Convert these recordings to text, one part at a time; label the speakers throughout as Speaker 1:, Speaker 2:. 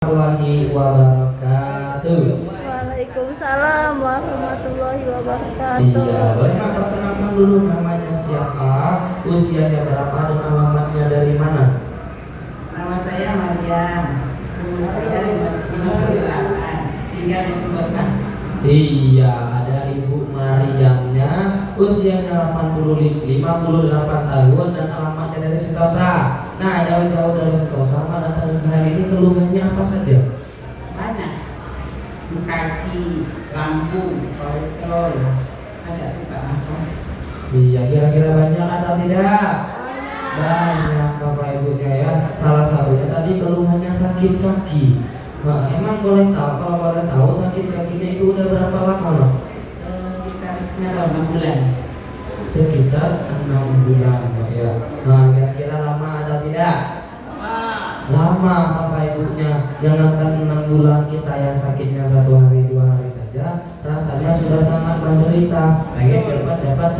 Speaker 1: Warahmatullahi wabarakatuh.
Speaker 2: Waalaikumsalam warahmatullahi wabarakatuh.
Speaker 1: Iya, boleh Mak perkenalkan dulu namanya siapa, usianya berapa, dan alamatnya dari mana?
Speaker 3: Nama saya Mariam, umur saya 58, tinggal di Sentosa.
Speaker 1: Iya, ada Ibu Mariamnya, usianya 58 tahun dan alamatnya dari Sentosa. Nah, jauh-jauh dari Sentosa, Mak datang ke hari ini, keluhannya apa saja?
Speaker 3: Banyak, kaki, lambung, kolesterol, agak sesak nafas.
Speaker 1: Iya, kira-kira banyak atau tidak? Banyak Bapak Ibunya ya. Salah satunya tadi keluhannya sakit kaki. Nah, emang boleh tahu, kalau boleh tahu sakit kakinya itu udah berapa lama, Mak?
Speaker 3: Sekitar 6 bulan.
Speaker 1: Sekitar 6 bulan, Pak ya. Nah, kira-kira lama atau tidak? Lama Bapak Ibunya. Jangankan 6 bulan, kita yang sakitnya 1 hari 2 hari saja rasanya sudah sangat menderita. Pengen cepat-cepat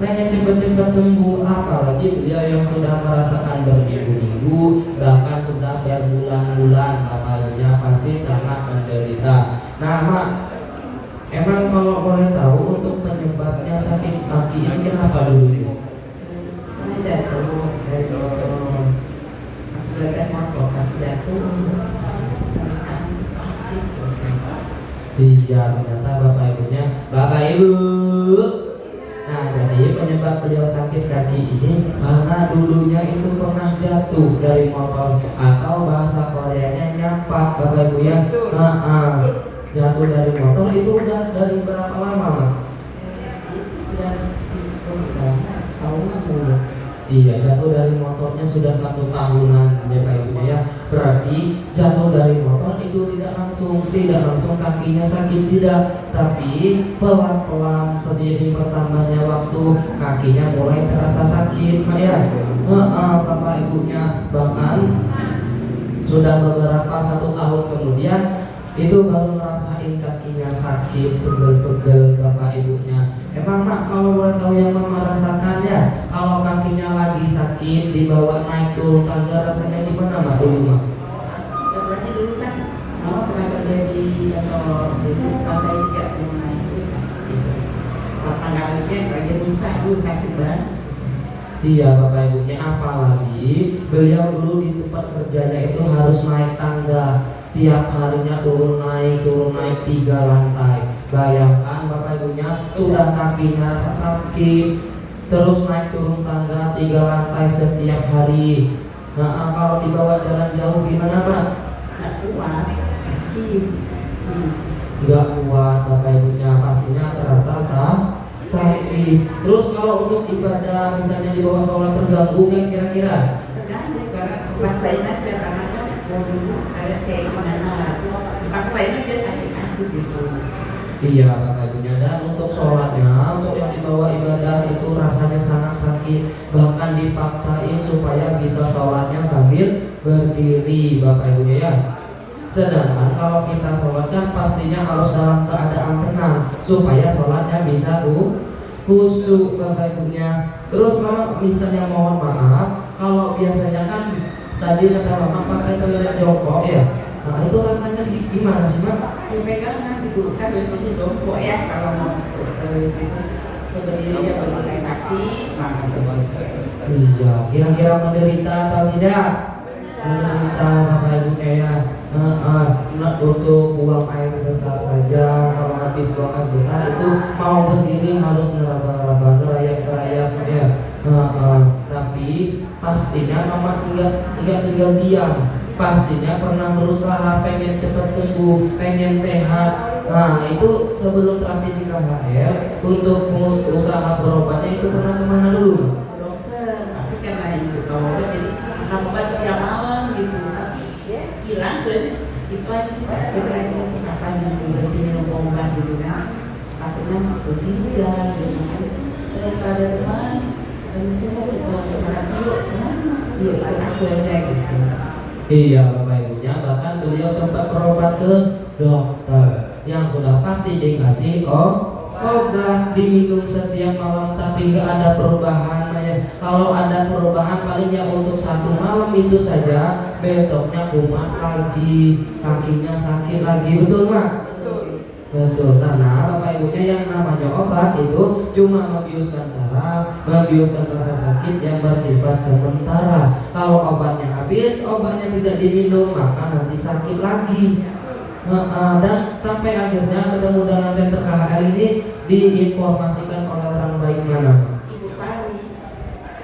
Speaker 1: pengen cepat-cepat sembuh, apalagi beliau yang sudah merasakan berminggu-minggu, bahkan sudah berbulan-bulan, Bapaknya pasti sangat menderita. Nah, Mak, emang kalau boleh tahu untuk penyebabnya sakit kaki ini kenapa dulu?
Speaker 3: Ini jatuh dari motor, aku belajar motor, kaki jatuh, sampai sekarang sakit.
Speaker 1: Iya, ternyata Bapak Ibunya, Bapak Ibu. Nah, jadi penyebab beliau sakit kaki ini karena dulunya itu pernah jatuh dari motor, atau bahasa Koreanya nyampak, Bapak Ibu ya. Jatuh dari motor itu udah dari berapa lama, Mak?
Speaker 3: Sudah setahunan dulu.
Speaker 1: Iya, jatuh dari motornya sudah 1 tahunan, Bapak Ibunya ya. Berarti jatuh dari motor itu tidak langsung kakinya sakit, tidak, tapi pelan-pelan sendiri bertambahnya waktu kakinya mulai terasa sakit, Mak ya. Bapak Ibunya, bahkan sudah beberapa 1 tahun kemudian itu baru ngerasain kakinya sakit, pegel-pegel, Bapak Ibunya. Emang Mak, kalau boleh tahu yang Mama rasakan ya, kalau kakinya lagi sakit dibawa naik turun tangga rasanya gimana, Mak, dulu, Mak?
Speaker 3: Berarti dulu kan mama pernah kerja di kantor di lantai 3 rumah itu sakit. Tangga lainnya lagi rusak, sakit banget.
Speaker 1: Iya, Bapak Ibunya, apalagi beliau dulu di tempat kerjanya itu harus naik tangga. Tiap harinya turun naik 3 lantai. Bayangkan Bapak Ibunya, sudah kakinya sakit, terus naik turun tangga 3 lantai setiap hari. Nah, kalau dibawa jalan jauh gimana, Pak?
Speaker 3: Nggak kuat, sakit.
Speaker 1: Nggak kuat, Bapak Ibunya, pastinya terasa sakit. Terus kalau untuk ibadah misalnya di bawah sholat terganggu kan kira-kira?
Speaker 3: Terganggu karena paksain aja karena kan kayak gimana, paksain aja sakit gitu.
Speaker 1: Iya, Bapak Ibunya, dan untuk sholatnya, untuk yang dibawa ibadah itu rasanya sangat sakit, bahkan dipaksain supaya bisa sholatnya sambil berdiri, Bapak Ibunya ya. Sedangkan kalau kita sholat kan pastinya harus dalam keadaan tenang supaya sholatnya bisa khusyuk, Bapak Ibunya. Terus Mama misalnya mohon maaf, kalau biasanya kan tadi kata Mama pakai toilet jongkok ya. Nah, itu rasanya gimana sih, Mak?
Speaker 3: Ya pegangan gitu kan biasanya jongkok ya kalau mau ke situ berdiri ya berdiri sakit banget.
Speaker 1: Iya, kira-kira menderita atau tidak? Menderita, Bapak Ibu ya. Untuk buang air besar saja, kalau habis buang air besar itu mau berdiri harus ngeraba-raba, ngerayap-ngerayap ya. Tapi pastinya Mama tidak tinggal diam. Pastinya pernah berusaha pengen cepat sembuh, pengen sehat. Nah, itu sebelum terapi di KHL untuk usaha berobatnya itu pernah kemana dulu?
Speaker 3: Dokter, tapi karena itu kalau jadi nambah setiap malam gitu, tapi ya hilang sudah itu aja sakit lagi kapan gitu berhenti minum obat gitu kan, akhirnya tidak gitu kan. Pada teman dan itu mau yuk ikut aku aja gitu.
Speaker 1: Iya, Bapak Ibunya, bahkan beliau sempat berobat ke dokter yang sudah pasti dikasih obat diminum setiap malam tapi nggak ada perubahan, Kalau ada perubahan palingnya untuk satu malam itu saja, besoknya kumat lagi, kakinya sakit lagi, betul Mak? Betul, karena Bapak Ibunya yang namanya obat itu cuma membiuskan saraf, membiuskan rasa sakit yang bersifat sementara. Kalau obatnya habis, obatnya tidak diminum, maka nanti sakit lagi. Dan sampai akhirnya ketemu dengan center KHL ini diinformasikan oleh orang baik mana?
Speaker 3: Ibu Sari.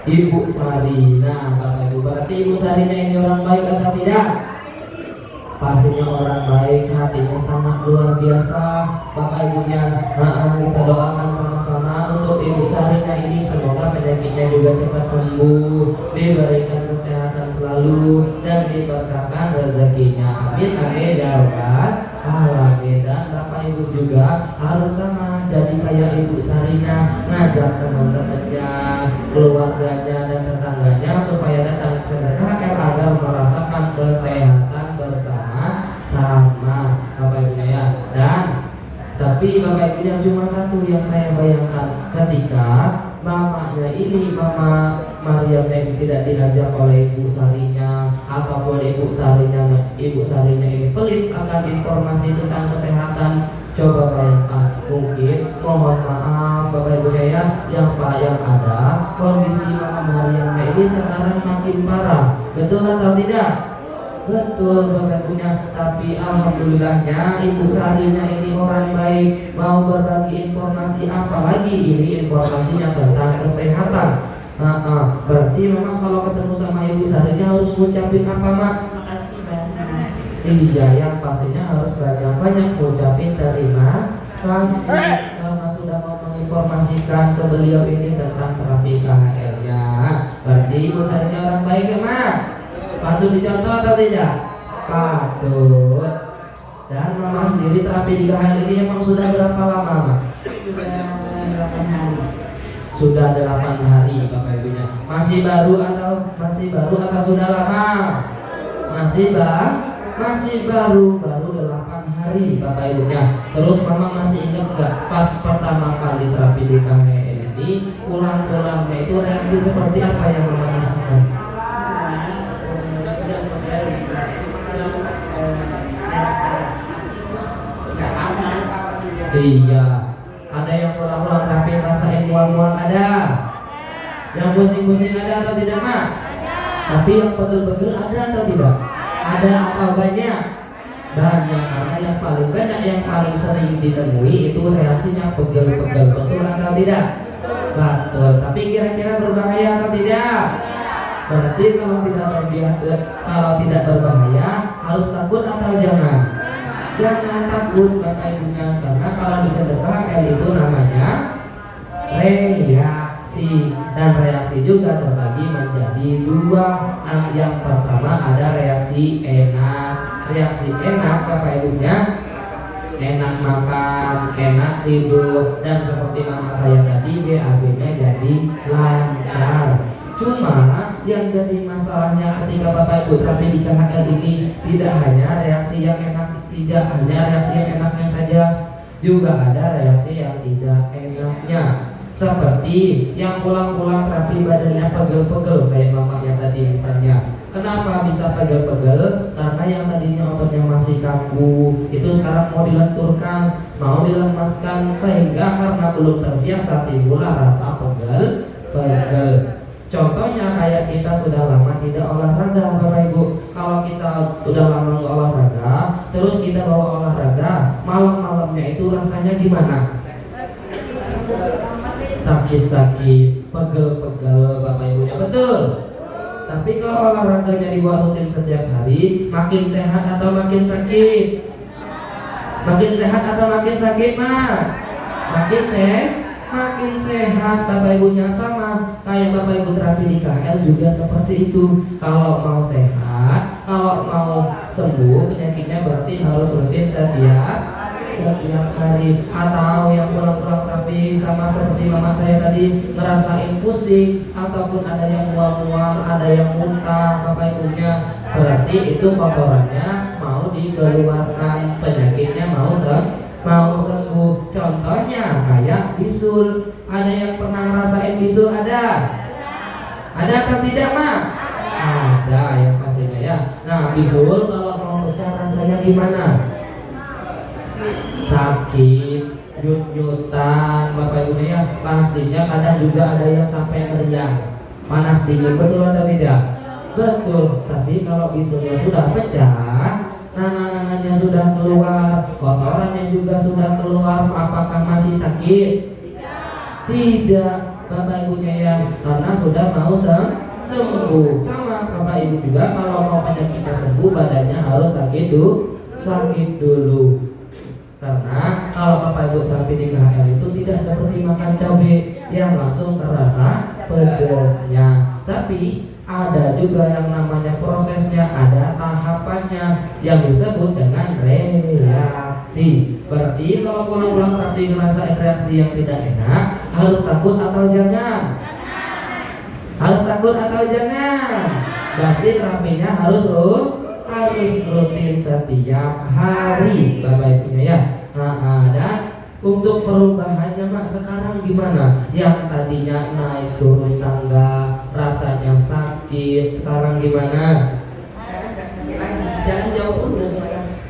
Speaker 1: Ibu Sari. Nah, Bapak Ibu, berarti Ibu Sarinya ini orang baik atau tidak? Pastinya orang baik, hatinya sangat luar biasa. Bapak Ibunya, kita doakan sama-sama untuk Ibu Sarinya ini, semoga penyakitnya juga cepat sembuh, diberikan kesehatan selalu dan diberkahkan rezekinya. Amin amin ya rabbal alamin. Dan Bapak Ibu juga harus sama, jadi kayak Ibu Sarinya, ngajak teman-temannya, keluarganya dan tetangganya supaya datang ke center KHL agar merasakan kesehatan bersama-sama, Bapak Ibunya ya. Dan tapi Bapak Ibunya cuma satu yang saya bayangkan, ketika mamanya ini, Mama Mariamnya ini tidak diajak oleh Ibu Sarinya, ataupun Ibu Sarinya ini pelit akan informasi tentang kesehatan. Coba bayangkan, mungkin mohon maaf Bapak Ibunya ya, yang ada kondisi Mama Mariamnya ini sekarang makin parah, betul atau tidak? Betul Bapak Ibunya. Tapi alhamdulillahnya Ibu Sarinya ini orang baik, mau berbagi informasi, apalagi ini informasinya tentang kesehatan. Berarti memang kalau ketemu sama Ibu Sarinya harus ngucapin apa Mak?
Speaker 3: Makasih banyak.
Speaker 1: Iya, yang pastinya harus banyak-banyak ngucapin terima kasih karena sudah mau menginformasikan ke beliau ini tentang terapi KHL-nya. Berarti Ibu Sarinya orang baik ya Mak? Patut dicontoh atau tidak? Patut. Dan Mama sendiri terapi di KHL ini emang sudah berapa lama Mak?
Speaker 3: Sudah 8 hari.
Speaker 1: Sudah 8 hari Bapak Ibunya. Masih baru atau sudah lama? Masih baru 8 hari Bapak Ibunya. Terus Mama masih ingat nggak pas pertama kali terapi di KHL ini, pulang-pulangnya itu reaksi seperti apa yang Mama rasakan? Iya, ada yang pulang-pulang terapi ngerasain mual-mual, ada. Yang pusing-pusing ada atau tidak Mak? Tapi yang pegel-pegel ada atau tidak? Ada atau banyak? Banyak, karena yang paling banyak, yang paling sering ditemui itu reaksinya pegel-pegel, betul atau tidak? Betul. Tapi kira-kira berbahaya atau tidak? Berarti kalau tidak berbahaya harus takut atau jangan? Jangan takut Bapak Ibunya, karena kalau di center KHL itu namanya reaksi, dan reaksi juga terbagi menjadi 2. Yang pertama ada reaksi enak. Reaksi enak Bapak Ibunya, enak makan, enak tidur, dan seperti mama saya tadi BAB-nya jadi lancar. Cuma yang jadi masalahnya ketika Bapak Ibu terapi di KHL ini, tidak hanya reaksi yang enaknya saja, juga ada reaksi yang tidak enaknya. Seperti yang pulang-pulang terapi badannya pegel-pegel kayak mama yang tadi misalnya. Kenapa bisa pegel-pegel? Karena yang tadinya ototnya masih kaku, itu sekarang mau dilenturkan, mau dilemaskan, sehingga karena belum terbiasa timbullah rasa pegel-pegel. Contohnya kayak kita sudah lama tidak olahraga Bapak Ibu. Kalau kita udah lama nggak olahraga, terus kita bawa olahraga, malam-malamnya itu rasanya gimana? Sakit-sakit, pegel-pegel Bapak Ibunya, betul. Tapi kalau olahraganya dibuat rutin setiap hari, makin sehat atau makin sakit? Makin sehat atau makin sakit Mak? Makin sehat Bapak Ibunya. Sama kayak Bapak Ibu terapi di KHL juga seperti itu. Kalau mau sehat, kalau mau sembuh penyakitnya, berarti harus rutin setiap hari. Atau yang pulang-pulang terapi sama seperti mama saya tadi, ngerasain pusing ataupun ada yang mual-mual, ada yang muntah Bapak Ibunya, berarti itu kotorannya mau dikeluarkan, penyakitnya mau sembuh. Contohnya kayak bisul. Ada yang pernah ngerasain bisul? Ada? Ada atau tidak, Mak? Ada yang pastinya ya. Nah, bisul kalau mau pecah rasanya gimana? Sakit, nyut-nyutan, Bapak Ibu ya. Pastinya kadang juga ada yang sampai meriang, panas dingin, betul atau tidak? Betul. Tapi kalau bisulnya sudah pecah, nanangannya sudah keluar, kotorannya juga sudah keluar, apakah masih sakit? Tidak, Bapak Ibunya ya, karena sudah mau sembuh. Sama Bapak Ibu juga, kalau mau penyakitnya sembuh badannya harus sakit dulu. Karena kalau Bapak Ibu terapi di KHL itu tidak seperti makan cabai yang langsung terasa pedasnya, tapi ada juga yang namanya prosesnya, ada tahapannya yang disebut dengan reaksi. Berarti kalau pulang-pulang terapi ngerasa reaksi yang tidak enak, harus takut atau jangan? Harus takut atau jangan? Berarti terapinya harus rutin setiap hari, Bapak Ibunya ya. Nah, dan untuk perubahannya, Mak, sekarang gimana? Yang tadinya naik turun tangga rasanya sakit, sekarang gimana?
Speaker 3: Sekarang nggak sakit lagi, jalan jauh pun udah bisa.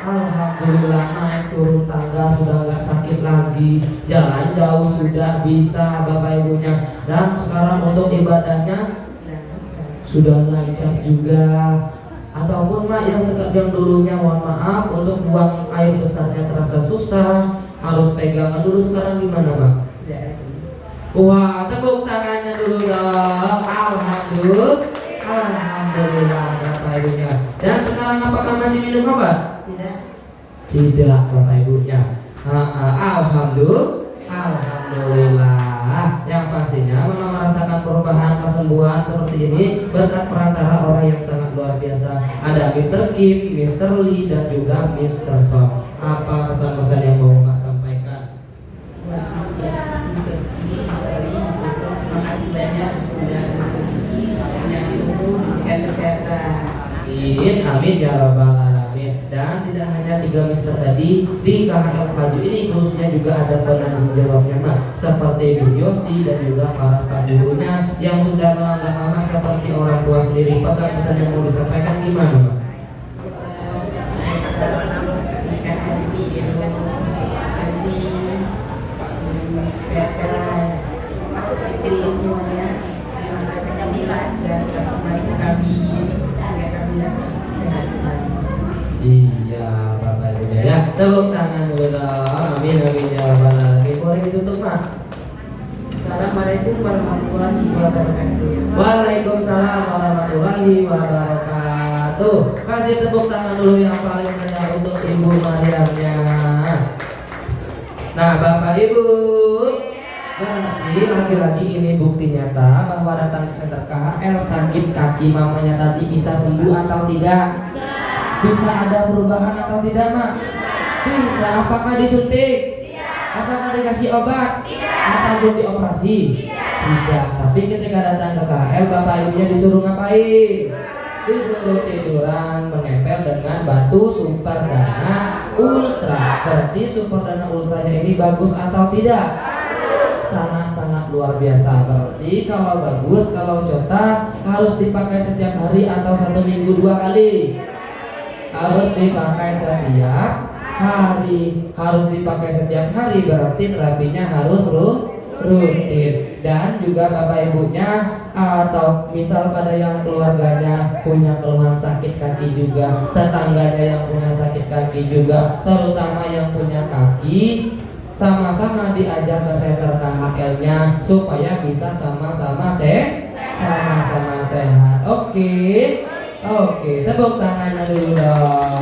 Speaker 1: Alhamdulillah naik turun tangga sudah nggak sakit lagi, jalan jauh sudah bisa, Bapak Ibunya. Dan sekarang untuk ibadahnya sudah lancar juga. Ataupun, Mak, yang dulunya mohon maaf untuk buang air besarnya terasa susah, harus pegangan dulu, sekarang gimana, Mak? Wah, tepuk tangannya dulu dong. Alhamdulillah Bapak Ibunya. Dan sekarang apakah masih minum obat? Tidak, Bapak Ibunya. Alhamdulillah. Yang pastinya Mama merasakan perubahan kesembuhan seperti ini berkat perantara orang yang sangat luar biasa. Ada Mr. Kim, Mr. Lee, dan juga Mr. Son. Apa pesan-pesan yang mau Mak sampaikan?
Speaker 3: Makasih banyak sudah yang diberikan kesehatan.
Speaker 1: Amin ya rabbal alamin. Dan tidak hanya 3 Mister tadi, di KHL Maju ini khususnya juga ada penanggung jawabnya, Mak, seperti Bu Yosi dan juga para staf gurunya yang sudah melanggar Mama seperti orang tua sendiri. Pesan-pesan yang mau disampaikan gimana, Mak?
Speaker 3: Semuanya terima kasih sudah membantu kami sehingga kami dapat sehat kembali.
Speaker 1: Iya, Bapak Ibu ya. Tepuk tangan dulu dong. Amin ya rabbal alamin. Boleh ditutup, Mak?
Speaker 3: Assalamualaikum warahmatullahi wabarakatuh.
Speaker 1: Waalaikumsalam warahmatullahi wabarakatuh. Kasih tepuk tangan dulu yang paling meriah untuk Ibu Mariamnya. Nah, Bapak Ibu, berarti lagi-lagi ini bukti nyata bahwa datang ke center KHL sakit kaki mamanya tadi bisa sembuh atau tidak? Bisa ada perubahan atau tidak, Mak? Bisa. Apakah disuntik? Apakah dikasih obat? Ataupun dioperasi? Tidak. Tapi ketika datang ke KHL, Bapak Ibunya disuruh ngapain? Disuruh tiduran menempel dengan batu Super Dana Ultra. Berarti Super Dana Ultranya ini bagus atau tidak? Sangat-sangat luar biasa. Berarti kalau bagus, kalau cetak harus dipakai setiap hari atau 1 minggu 2 kali. Harus dipakai setiap hari. Berarti terapinya harus rutin. Dan juga Bapak Ibunya atau misal pada yang keluarganya punya keluhan sakit kaki juga, tetangganya yang punya sakit kaki juga, terutama yang punya kaki, sama-sama diajak ke center KHL-nya supaya bisa sama-sama sehat. Oke, tepuk tangannya dulu dong.